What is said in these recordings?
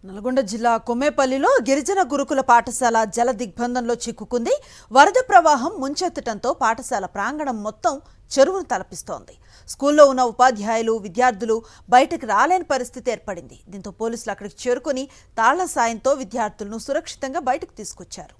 నల్గొండ జిల్లా కొమ్మేపల్లిలో గిరిజన గురుకుల పాఠశాల జల దిగ్బంధంలో చిక్కుకుంది. వరద ప్రవాహం ముంచెత్తడంతో పాఠశాల ప్రాంగణం మొత్తం చెరువును తలపిస్తోంది. స్కూల్లో ఉన్న ఉపాధ్యాయులు, విద్యార్థులు బయటకు రాలేని పరిస్థితి ఏర్పడింది. దీంతో పోలీసులు అక్కడికి చేరుకొని తాళ్ల సాయంతో విద్యార్థులను సురక్షితంగా బయటకు తీసుకొచ్చారు.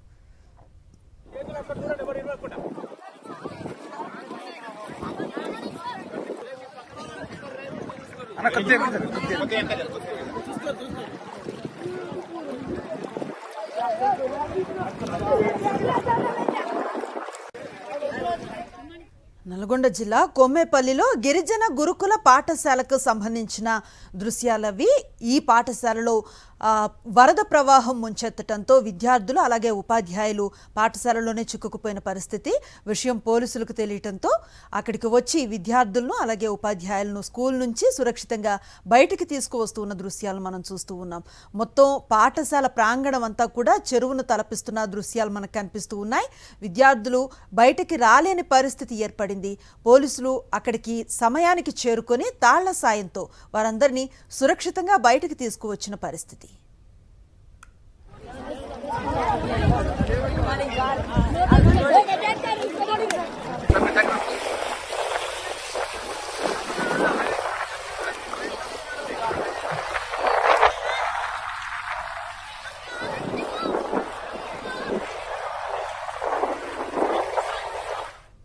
నల్గొండ జిల్లా కొమ్మేపల్లిలో గిరిజన గురుకుల పాఠశాలకు సంబంధించిన దృశ్యాలవి. ఈ పాఠశాలలో వరద ప్రవాహం ముంచెత్తడంతో విద్యార్థులు అలాగే ఉపాధ్యాయులు పాఠశాలలోనే చిక్కుకుపోయిన పరిస్థితి. విషయం పోలీసులకు తెలియటంతో అక్కడికి వచ్చి విద్యార్థులను అలాగే ఉపాధ్యాయులను స్కూల్ నుంచి సురక్షితంగా బయటికి తీసుకువస్తున్న దృశ్యాలు మనం చూస్తూ ఉన్నాం. మొత్తం పాఠశాల ప్రాంగణం అంతా కూడా చెరువును తలపిస్తున్న దృశ్యాలు మనకు కనిపిస్తూ ఉన్నాయి. విద్యార్థులు బయటికి రాలేని పరిస్థితి ఏర్పడింది. పోలీసులు అక్కడికి సమయానికి చేరుకొని తాళ్ల సాయంతో వారందరినీ సురక్షితంగా బయటికి తీసుకువచ్చిన పరిస్థితి.